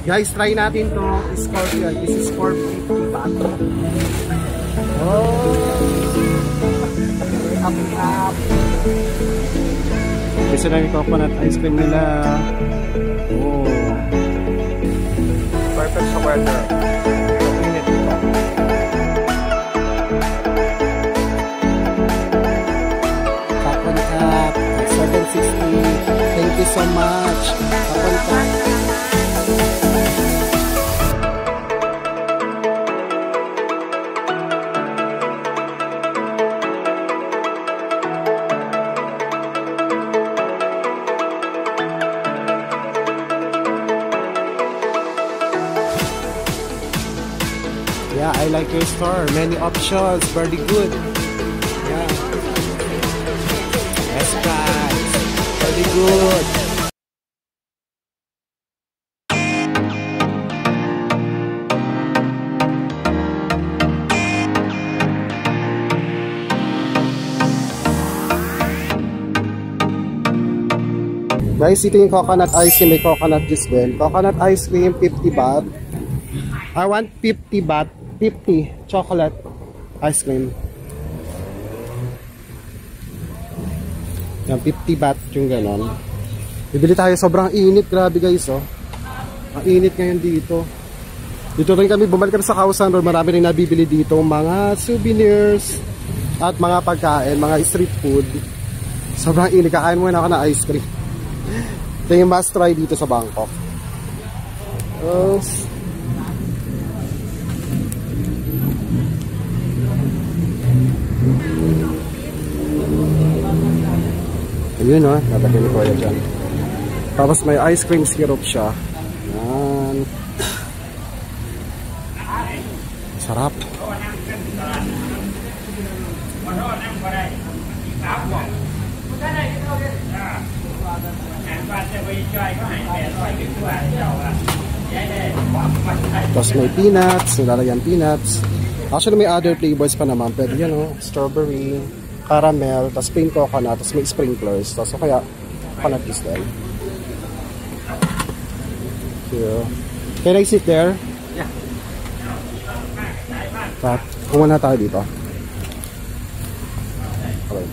Guys, try natin to Scorpion. This is 450 baht. Oh! Up. Kasi na yung coconut ice cream nila. Oh! Perfect sa weather. Kapon Cup 760. Thank you so much. Kapon Cup. Yeah, I like your store. Many options. Very good. Yeah. Yes, guys. Very good. Guys, ito yung coconut ice cream. May coconut juice din. Coconut ice cream, 50 baht. I want 50 baht. 50 chocolate ice cream. Yan, 50 baht yung ganon. Bibili tayo, sobrang init. Grabe guys, oh. Ang init ngayon dito. Dito rin kami, bumalik kami sa Khao San Road. Marami rin nabibili dito. Mga souvenirs at mga pagkain, mga street food. Sobrang init. Kakain muna ako ng ice cream. Ito yung must try dito sa Bangkok. Ayun o, natagin ni Kuya dyan. Tapos may ice cream syrup siya. Yan. Sarap. Tapos may peanuts, nilalagyan peanuts. Actually may other flavors pa naman. Pwede yan o, strawberry, caramel, tapos plain coconut, tapos may sprinklers. Tapos kaya coconut is there. Can I sit there? Yeah. Kung na tayo dito. Okay.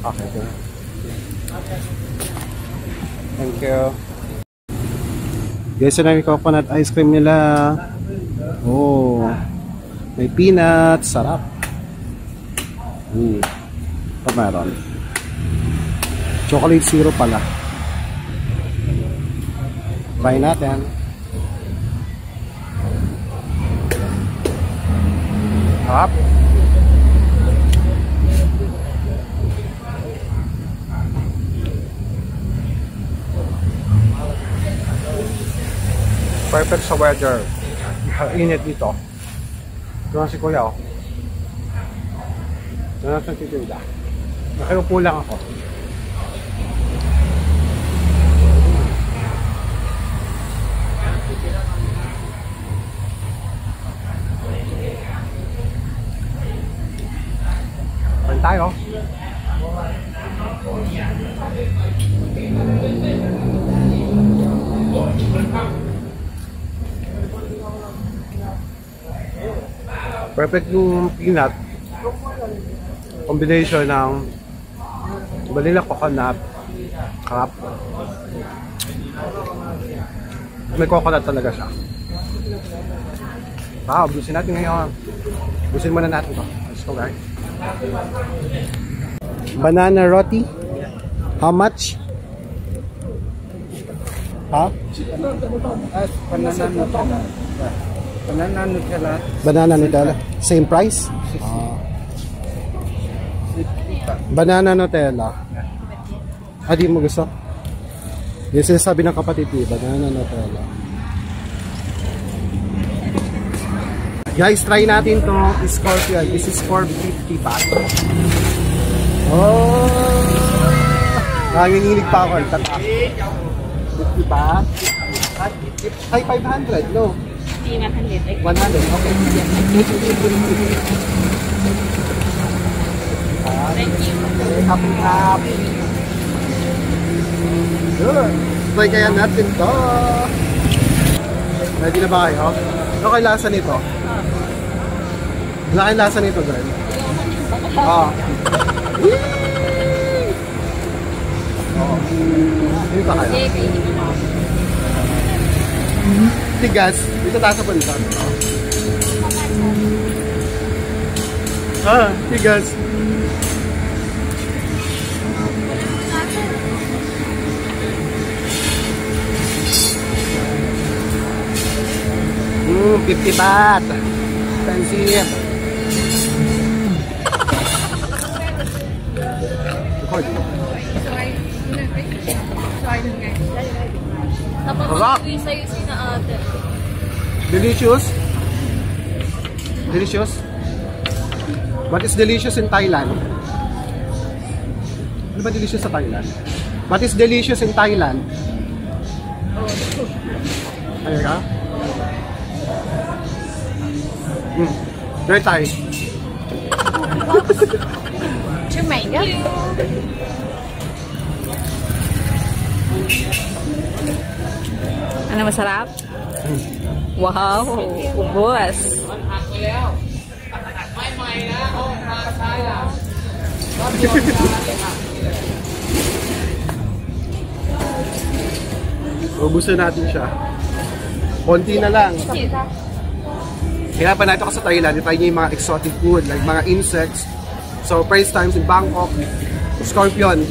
Okay. Thank you. Guys, yun ang coconut ice cream nila. Oh, may peanuts, sarap. Ito meron. Chocolate syrup pala. Try natin. Sarap. Perfect sa weather. Init dito. Ito na si Kuya, oh. Ito na sa titinda. Nakiupo lang ako. Kain tayo. Perfect yung peanut combination ng vanilla coconut. Sarap. May coconut talaga siya. Busin natin ngayon. Busin muna natin ito. Let's go, guys. Banana roti? How much? Banana Nutella. Banana Nutella. Same price? Banana Nutella. Di mo gusto? Yung sinasabi ng kapatid, banana Nutella. Guys, try natin to Scorpion. This is 450 baht. Oh! Nanginginig pa ako. 50 baht? Ay, 500, no? 100, okay. Thank you. Happy. Try kaya natin to. Ready na ba kayo? Ano kayo lasa nito? Wala kayong lasa nito, girl? Oo. Oo. Hindi pa kayo? Tigas. Dito tayo sa punta. Tigas. $50. Expensive. Rock. Delicious. Delicious. What is delicious in Thailand? Ano ba delicious sa Thailand? What is delicious in Thailand? Ano ka? Very Thai. Chumega. Ano masarap? Wow, ubos. Ubusin natin siya. Konti na lang. Kaya pa natin ako sa Thailand, try niyo yung mga exotic food, like mga insects. So, first times in Bangkok, scorpion.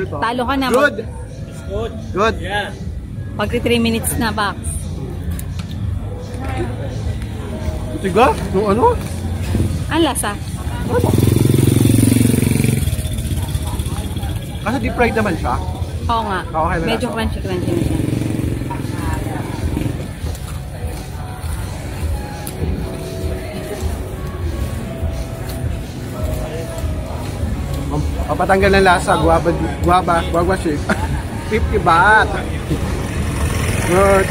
Talo ka na. Good. Good. Yeah. Pagka 3 minutes na box. Tiga? Yung ano? Ang lasa. Kasi deep fried naman siya. Oo nga. Okay na medyo lasa. crunchy-crunchy na siya. Papatanggal ng lasa, guava shake. 50 baht. Good.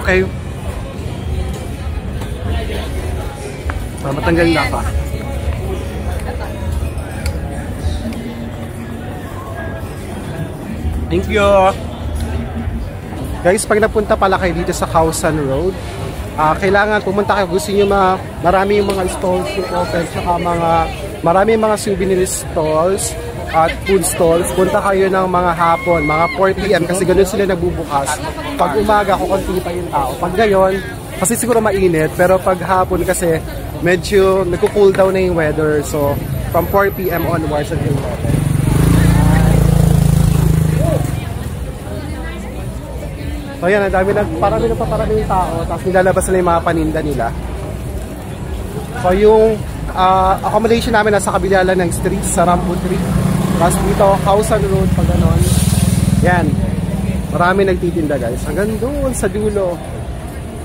Okay. Matanggal na pa. Thank you. Guys, pag napunta pala kayo dito sa Khao San Road, kailangan pumunta kayo. Gusto nyo marami yung mga stalls yung open, saka marami yung mga souvenir stalls at food stalls. Punta kayo ng mga hapon, mga 4 PM kasi ganun sila nagbubukas. Pag umaga, kukunti pa yung tao. Pag gayon, kasi siguro mainit, pero pag hapon kasi medyo nagko-cool down na yung weather. So, from 4 PM onwards until open. So yan, parami yung tao, tapos nilalabas na yung mga paninda nila. So yung accommodation namin nasa kabila lang ng street sa Rambo 3. Tapos dito, Khao San Road, pag ganon. Yan, marami nagtitinda guys. Hanggang doon sa dulo.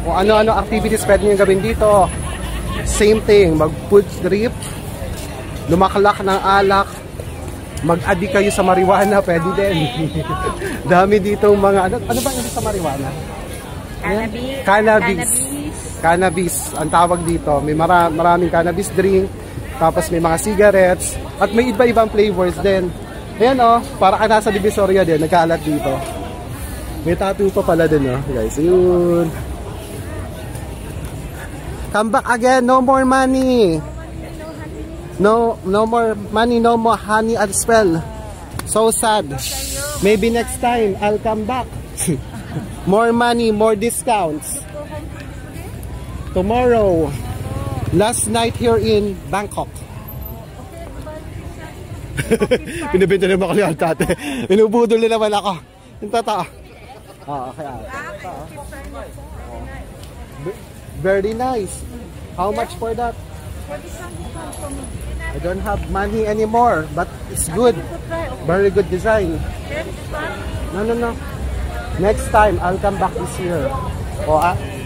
Kung ano-ano activities pwede nyo gawin dito. Same thing, mag-food trip, lumaklak ng alak, mag-addi kayo sa marijuana, pwede din. Dami dito mga, ano ba yung sa marijuana? Cannabis. Cannabis, ang tawag dito. May maraming cannabis drink, tapos may mga cigarettes, at may iba-ibang flavors din. Ayan para ka nasa Divisoria din, nagkaalat dito. May tattoo pa pala din guys. Ayun. Come back again, no more money. No more money, no more honey as well. So sad. Maybe next time I'll come back. More money, more discounts. Tomorrow, last night here in Bangkok. Pinabenta naman ako ni Altate. Pinubudol na naman ako. Yung tata. Okay. Very nice. How much for that? I don't have money anymore, but it's good. Very good design. No. Next time, I'll come back this year.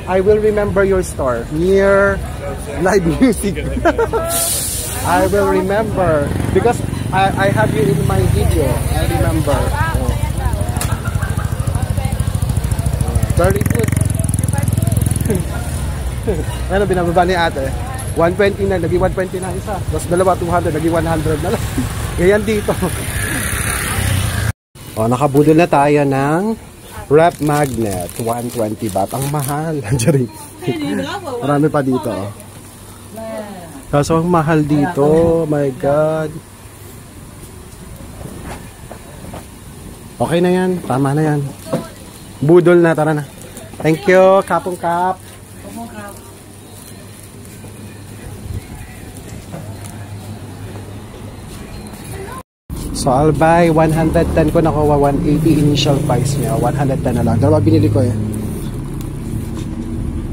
I will remember your store near live music. I will remember because I have you in my video. I remember. Very good. Ano binababa ni ate? 120 na, naging 120 na isa. Tapos dalawa, 200, naging 100 na lang. Ganyan dito. O, nakabudol na tayo ng rep magnet. 120 baht. Ang mahal. Marami pa dito. Oh. Kaso ang mahal dito. Oh my God. Okay na yan. Tama na yan. Budol na. Tara na. Thank you, Kapong Kap. So, I'll buy 110 ko, nakuha 180 initial price niya. 110 na lang. Dalawa binili ko eh.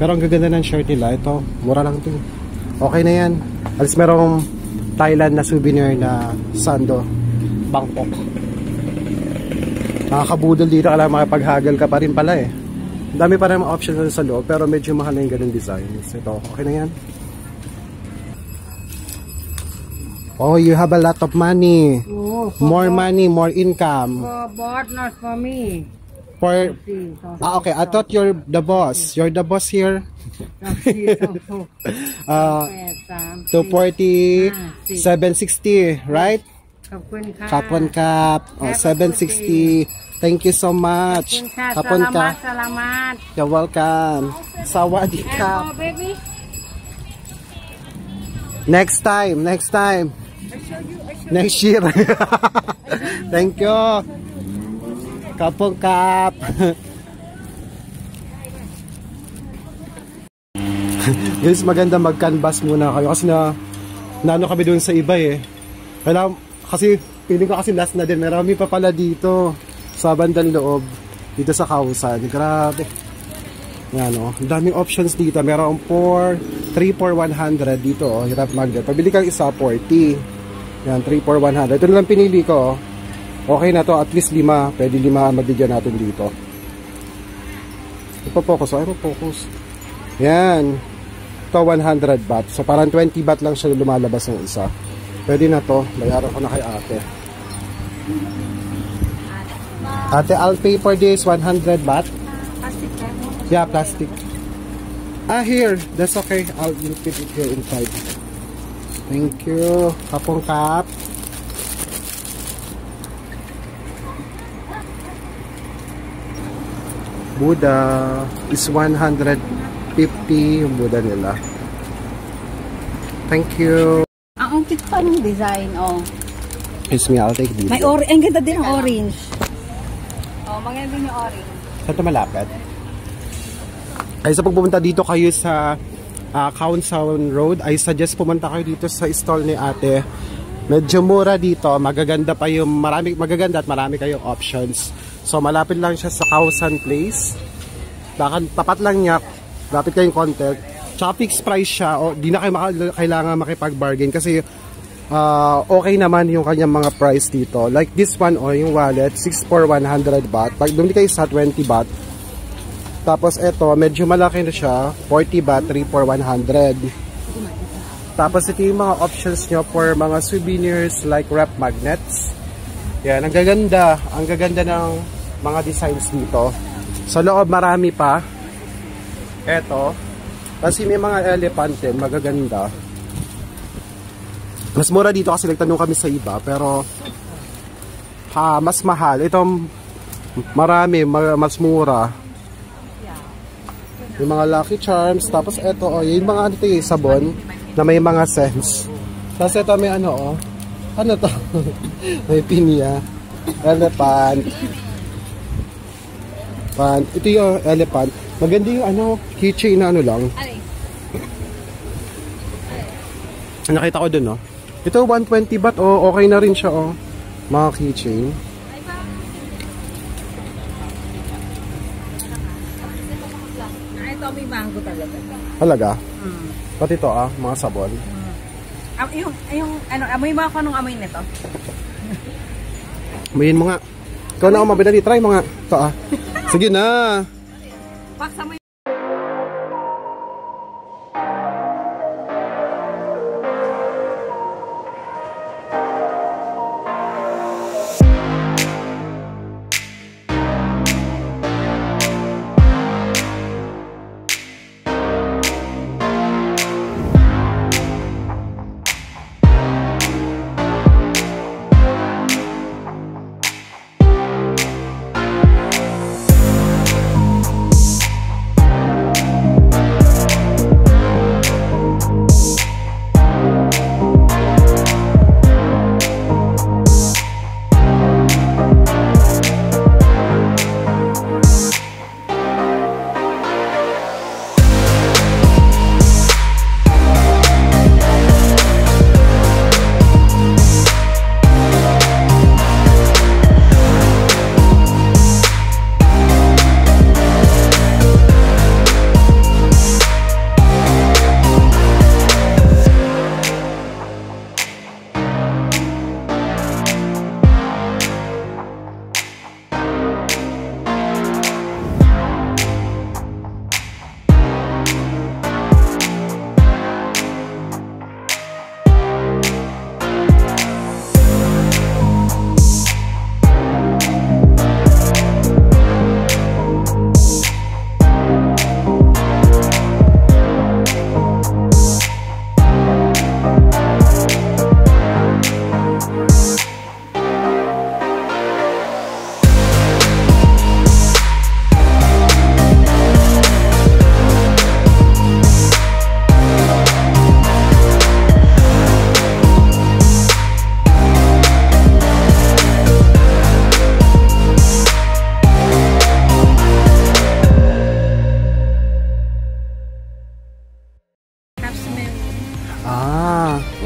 Pero ang gaganda ng shirt nila. Ito, mura lang ito. Okay na yan. At least merong Thailand na souvenir na Sando, Bangkok. Nakakabudol dito. Kailangan makipaghagal ka pa rin pala eh. Ang dami pa rin mga options sa loob. Pero medyo mahal na yung ganun designs. Ito, okay na yan. Oh, you have a lot of money. Oh, more money, more income. For board, not for me. For okay, I thought you're the boss. You're the boss here. 240, 760, right? Kapon Kap. Oh, 760. Thank you so much. Kapon Kap. Salamat. You're welcome. Sawadee Kap. Next time. Next year. Thank you. Kapong Kap. Guys, maganda mag-canvas muna kayo kasi naano kami doon sa iba eh. Kailangan, kasi feeling ko kasi last na din. Marami pa pala dito sa bandang loob. Dito sa Khao San. Grabe. Yan o. Ang daming options dito. Meron 3 for 100 dito o. Hirap magnet. Pabili kang isa 40. Yan, 3 for 100. Ito lang pinili ko. Okay na to, at least 5. Pwede 5 mabigyan natin dito. Ipo-focus. Ay, focus. Yan. Ito, 100 baht. So, parang 20 baht lang siya lumalabas ng isa. Pwede na to. Bayaran ko na kay ate. Ate, I'll pay for this 100 baht. Plastic. Yeah, plastic. Here. That's okay. I'll put it here inside. Thank you, Kapong Kap. Buddha is 150 yung Buddha nila. Thank you. Ang cute pa ng design, oh. Excuse me, I'll take this. May orange, ang ganda din ng orange. Oh, maganda din yung orange. Saan ito malapit? Ay, sa pagpupunta dito kayo sa Khao San Road, I suggest pumunta kayo dito sa stall ni ate. Medyo mura dito, magaganda pa yung magaganda at marami kayong options. So malapit lang siya sa Khao San Place. Tapat lang niya, lapit kayong contact. Tsaka fixed price siya, o di na kayo kailangan makipag-bargain kasi okay naman yung kanyang mga price dito. Like this one o yung wallet, 6 for 100 baht. Pag bumili kayo sa 20 baht. Tapos ito, medyo malaki na siya, 40 baht, 3 for 100. Tapos ito yung mga options nyo for mga souvenirs like rep magnets. Yan, ang gaganda ng mga designs dito. Sa loob marami pa. Ito, kasi may mga elephant din, magaganda. Mas mura dito kasi nagtanong kami sa iba, pero mas mahal. Ito, marami, mas mura. Yung mga Lucky Charms. Tapos ito, yung mga ano ito yung sabon na may mga scents. Tapos ito may ano, ano to? May pinya. Elephant. Ito yung elephant. Maganda yung ano, keychain na ano lang. Nakita ko dun, Ito 120 baht, okay na rin siya, mga keychain. Ito may mango talaga. Talaga? Pati ito, mga sabon. Amoy mo ako nung amoy nito. Amoyin mo nga. Ikaw na ako mabidali. Try mo nga. Ito, Sige na. Paksa mo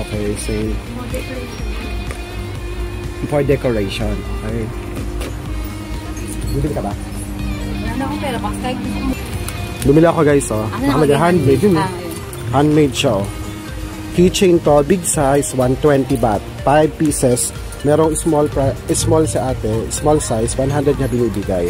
Okay, same. For decoration. Okay. Bumili ka ba? Wala na akong pera. Basta gusto mo. Bumili ako guys, oh. Nakalagay handmade yun, eh. Handmade siya, oh. Keychain to, big size, 120 baht. 5 pieces. Merong small sa ate, small size, 100 niya binibigay.